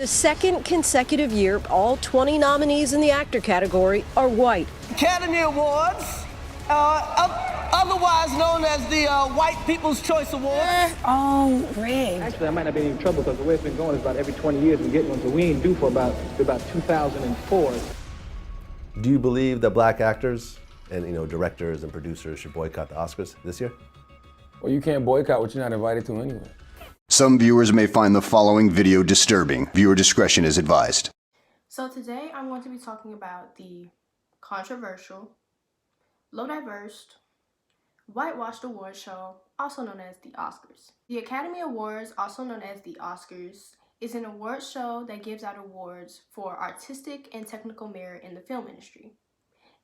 The second consecutive year, all 20 nominees in the actor category are white. Academy Awards, otherwise known as the White People's Choice Awards. Oh, rigged. Actually, I might not be in trouble because the way it's been going is about every 20 years we get one, so we ain't due for about 2004. Do you believe that black actors and directors and producers should boycott the Oscars this year? Well, you can't boycott what you're not invited to anyway. Some viewers may find the following video disturbing. Viewer discretion is advised. So today I'm going to be talking about the controversial, low-diverse, whitewashed award show, also known as the Oscars. The Academy Awards, also known as the Oscars, is an award show that gives out awards for artistic and technical merit in the film industry.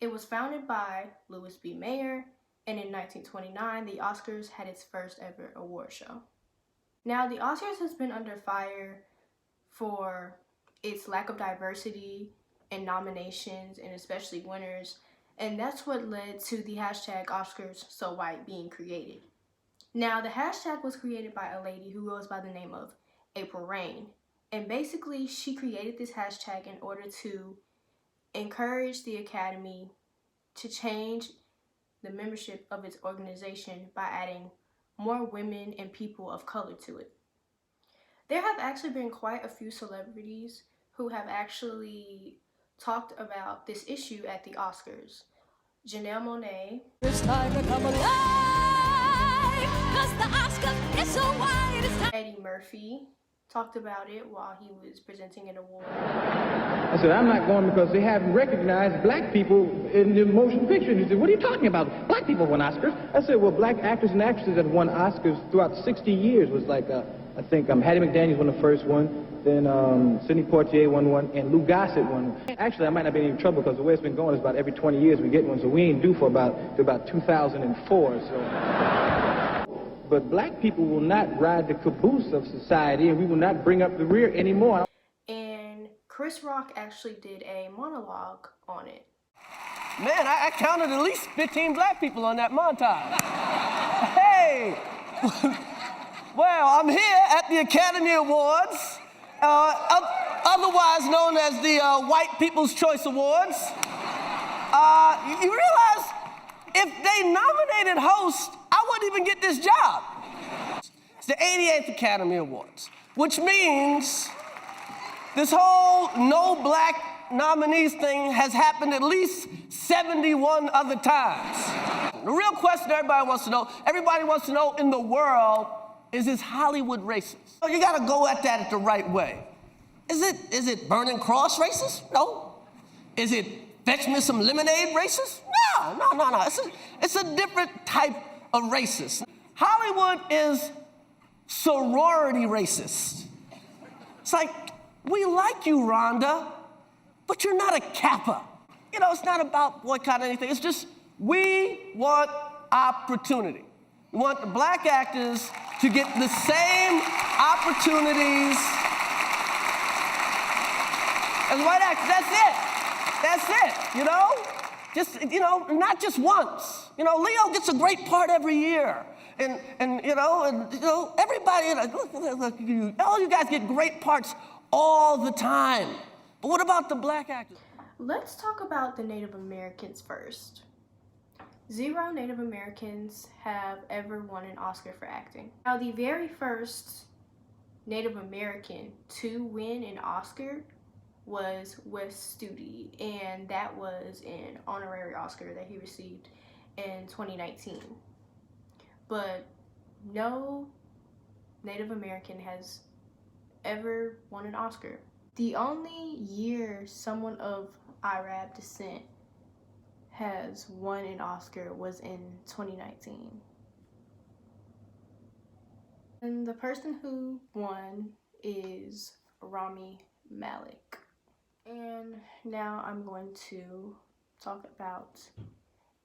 It was founded by Louis B. Mayer, and in 1929, the Oscars had its first ever award show. Now, the Oscars has been under fire for its lack of diversity in nominations and especially winners, and that's what led to the hashtag #OscarsSoWhite being created. Now, the hashtag was created by a lady who goes by the name of April Reign, and basically she created this hashtag in order to encourage the Academy to change the membership of its organization by adding more women and people of color to it. There have actually been quite a few celebrities who have actually talked about this issue at the Oscars. Janelle Monae, It's time to come alive, 'cause the Oscars is so white. It's time. Eddie Murphy talked about it while he was presenting an award. I said, I'm not going because they haven't recognized black people in the motion picture. And he said, what are you talking about? Black people won Oscars. I said, well, black actors and actresses that won Oscars throughout 60 years was like, I think Hattie McDaniel won the first one, then Sidney Poitier won one, and Lou Gossett won one. Actually, I might not be in any trouble because the way it's been going is about every 20 years we get one, so we ain't due for about 2004. But black people will not ride the caboose of society, and we will not bring up the rear anymore. And Chris Rock actually did a monologue on it. Man, I counted at least 15 black people on that montage. Hey! Well, I'm here at the Academy Awards, otherwise known as the White People's Choice Awards. You realize if they nominated host, I wouldn't even get this job. It's the 88th Academy Awards, which means this whole no black nominees thing has happened at least 71 other times. The real question everybody wants to know in the world, is this Hollywood racist? So you gotta go at that the right way. Is it burning cross racist? No. Is it fetch me some lemonade racist? No. It's a different type of racist. Hollywood is sorority racist. It's like, we like you, Rhonda, but you're not a Kappa. It's not about boycotting anything. It's just, we want opportunity. We want the black actors to get the same opportunities as white actors. That's it, Just, not just once. Leo gets a great part every year. And everybody, look, all you guys get great parts all the time. But what about the black actors? Let's talk about the Native Americans first. 0 Native Americans have ever won an Oscar for acting. Now, the very first Native American to win an Oscar was 𝓙𝓸𝓂𝓵𝓬𝓵, and that was an honorary Oscar that he received in 2019. But no Native American has ever won an Oscar. The only year someone of Arab descent has won an Oscar was in 2019. And the person who won is Rami Malek. And now I'm going to talk about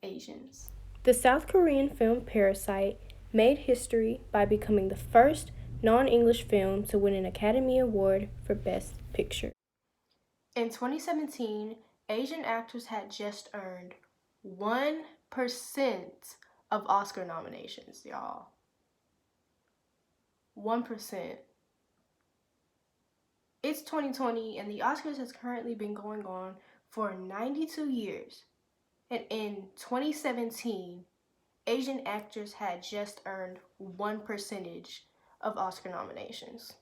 Asians. The South Korean film Parasite made history by becoming the first non-English film to win an Academy Award for Best Picture. In 2017, Asian actors had just earned 1% of Oscar nominations, y'all. 1%. It's 2020 and the Oscars has currently been going on for 92 years. And in 2017, Asian actors had just earned 1% of Oscar nominations.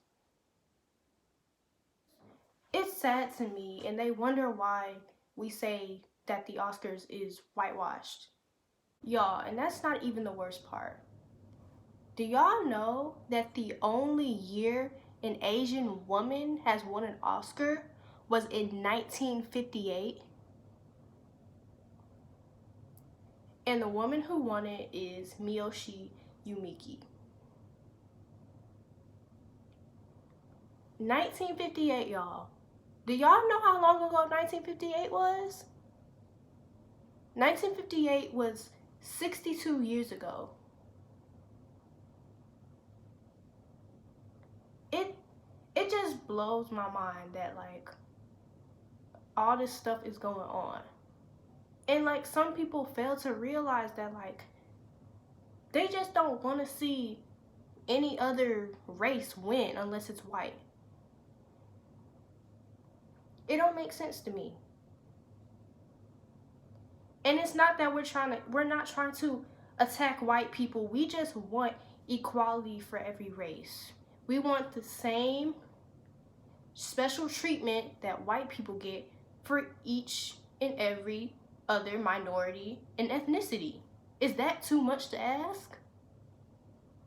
It's sad to me, and they wonder why we say that the Oscars is whitewashed. Y'all, and that's not even the worst part. Do y'all know that the only year an Asian woman has won an Oscar was in 1958? And the woman who won it is Miyoshi Yumiki. 1958, y'all. Do y'all know how long ago 1958 was? 1958 was 62 years ago. It just blows my mind that like all this stuff is going on. And like some people fail to realize that like they just don't want to see any other race win unless it's white. It don't make sense to me. And it's not that we're not trying to attack white people. We just want equality for every race. We want the same special treatment that white people get for each and every other minority and ethnicity. Is that too much to ask?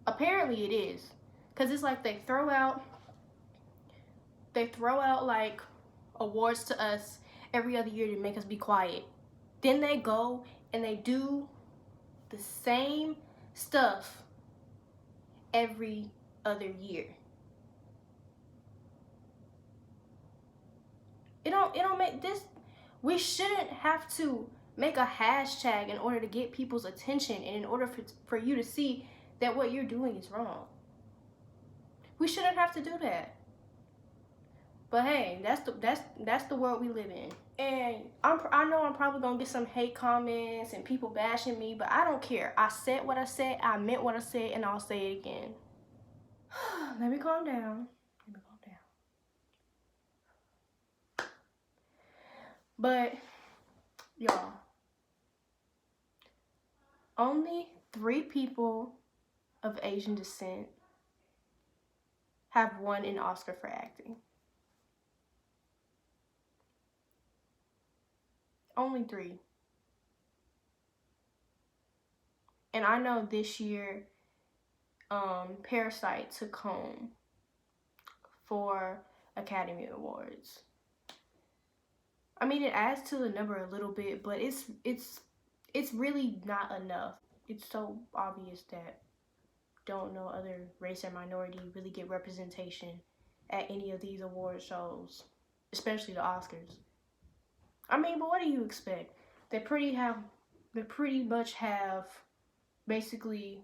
Apparently it is. Because it's like they throw out like awards to us every other year to make us be quiet. Then they go and they do the same stuff every other year. It don't make this. We shouldn't have to make a hashtag in order to get people's attention and in order for you to see that what you're doing is wrong. We shouldn't have to do that. But hey, that's the world we live in. And I know I'm probably gonna get some hate comments and people bashing me, but I don't care. I said what I said, I meant what I said, and I'll say it again. Let me calm down. But y'all, only 3 people of Asian descent have won an Oscar for acting. Only 3. And I know this year, Parasite took home 4 Academy Awards. I mean, it adds to the number a little bit, but it's really not enough. It's so obvious that don't know other race or minority really get representation at any of these award shows, especially the Oscars. I mean, but what do you expect? They pretty much have basically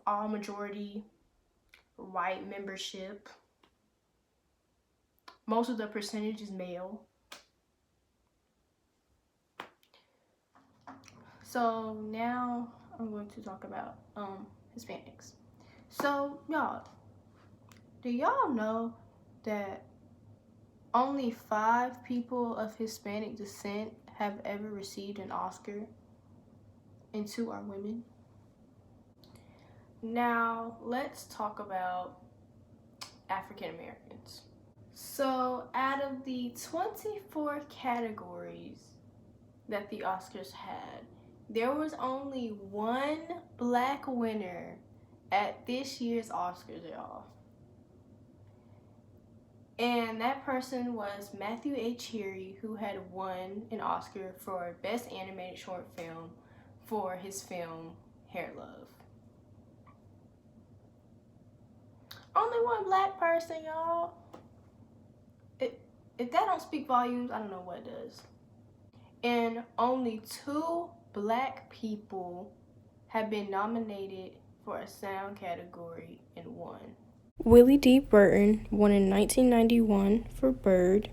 all majority white membership. Most of the percentage is male. So now I'm going to talk about Hispanics. So y'all, do y'all know that only 5 people of Hispanic descent have ever received an Oscar, and 2 are women? Now let's talk about African Americans. So out of the 24 categories that the Oscars had, there was only 1 black winner at this year's Oscars, y'all. And that person was Matthew H. Heery, who had won an Oscar for Best Animated Short Film for his film Hair Love. Only 1 black person, y'all. If that don't speak volumes, I don't know what does. And only 2 black people have been nominated for a sound category and won. Willie D. Burton won in 1991 for Bird,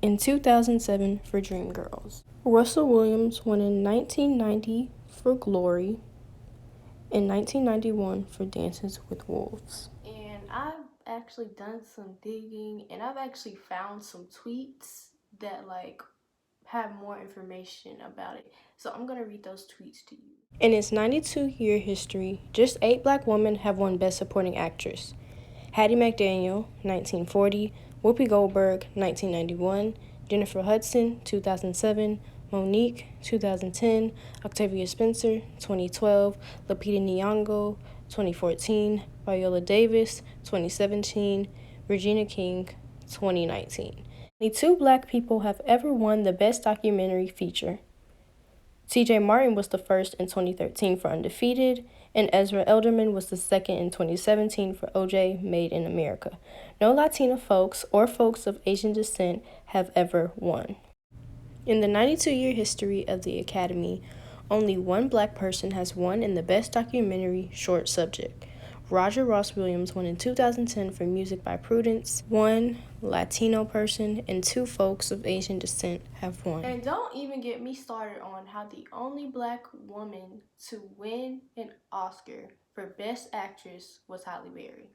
in 2007 for Dreamgirls. Russell Williams won in 1990 for Glory, in 1991 for Dances with Wolves. And actually done some digging and I've actually found some tweets that like have more information about it. So I'm gonna read those tweets to you. In its 92-year history, just 8 Black women have won Best Supporting Actress. Hattie McDaniel, 1940, Whoopi Goldberg, 1991, Jennifer Hudson, 2007, Monique, 2010, Octavia Spencer, 2012, 𝓙𝓸𝓂𝓶𝓲𝓻𝓪𝓬𝓵𝓮, 2014, Viola Davis, 2017, Regina King, 2019. Only 2 Black people have ever won the Best Documentary Feature. TJ Martin was the first in 2013 for Undefeated, and Ezra Elderman was the second in 2017 for OJ Made in America. No Latina folks or folks of Asian descent have ever won. In the 92-year history of the Academy, only 1 Black person has won in the Best Documentary Short Subject. Roger Ross Williams won in 2010 for Music by Prudence. 1 Latino person and 2 folks of Asian descent have won. And don't even get me started on how the only Black woman to win an Oscar for Best Actress was Halle Berry.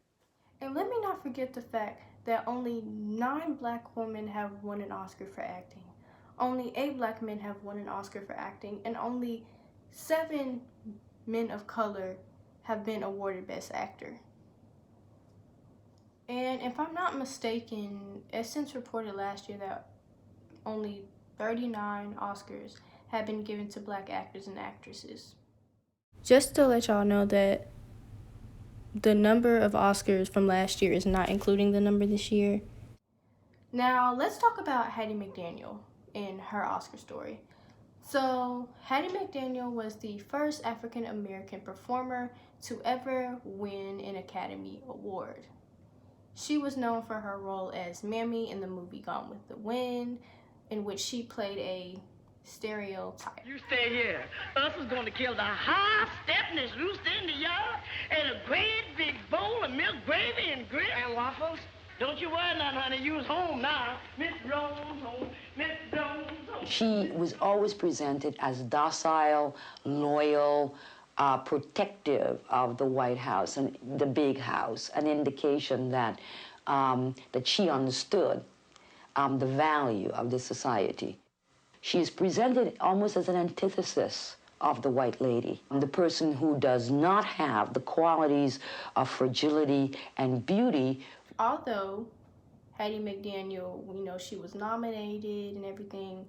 And let me not forget the fact that only 9 Black women have won an Oscar for acting. Only 8 Black men have won an Oscar for acting, and only 7 men of color have been awarded Best Actor. And if I'm not mistaken, Essence reported last year that only 39 Oscars have been given to Black actors and actresses. Just to let y'all know that the number of Oscars from last year is not including the number this year. Now, let's talk about Hattie McDaniel and her Oscar story. So, Hattie McDaniel was the first African-American performer to ever win an Academy Award. She was known for her role as Mammy in the movie Gone with the Wind, in which she played a stereotype. You stay here. Us is going to kill the high stepping that's loose in the yard and a great big bowl of milk gravy and grill and waffles. Don't you worry none, honey. You's home now. Miss Rose home. Miss Rose home. She was always presented as docile, loyal, protective of the White House and the big house, an indication that, that she understood the value of this society. She is presented almost as an antithesis of the white lady, the person who does not have the qualities of fragility and beauty. Although Hattie McDaniel, you know, she was nominated and everything,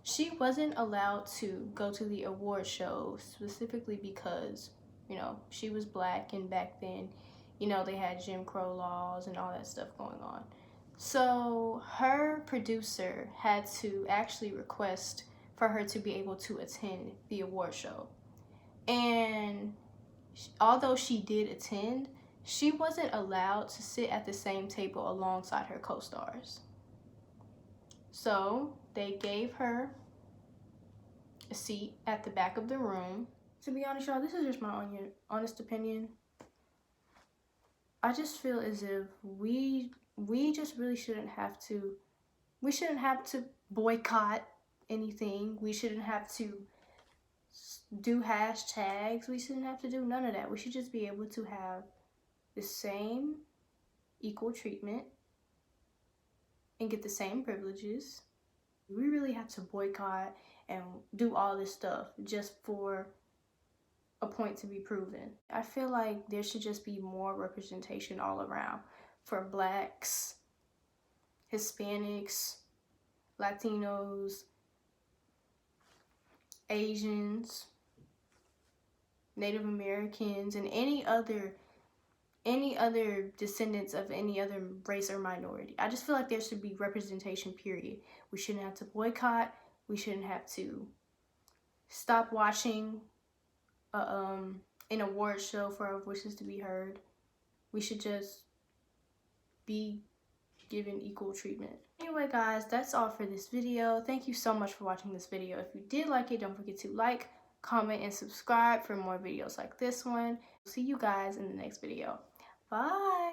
she wasn't allowed to go to the award show specifically because, you know, she was Black, and back then, you know, they had Jim Crow laws and all that stuff going on. So her producer had to actually request for her to be able to attend the award show. And although she did attend, she wasn't allowed to sit at the same table alongside her co-stars. So they gave her a seat at the back of the room. To be honest, y'all, this is just my honest opinion. I just feel as if we just really shouldn't have to boycott anything. We shouldn't have to do hashtags. We shouldn't have to do none of that. We should just be able to have the same equal treatment and get the same privileges. We really have to boycott and do all this stuff just for a point to be proven. I feel like there should just be more representation all around for Blacks, Hispanics, Latinos, Asians, Native Americans, and any other descendants of any other race or minority. I just feel like there should be representation, period. We shouldn't have to boycott. We shouldn't have to stop watching an award show for our voices to be heard. We should just be given equal treatment. Anyway, guys, that's all for this video. Thank you so much for watching this video. If you did like it, don't forget to like, comment, and subscribe for more videos like this one. See you guys in the next video. Bye.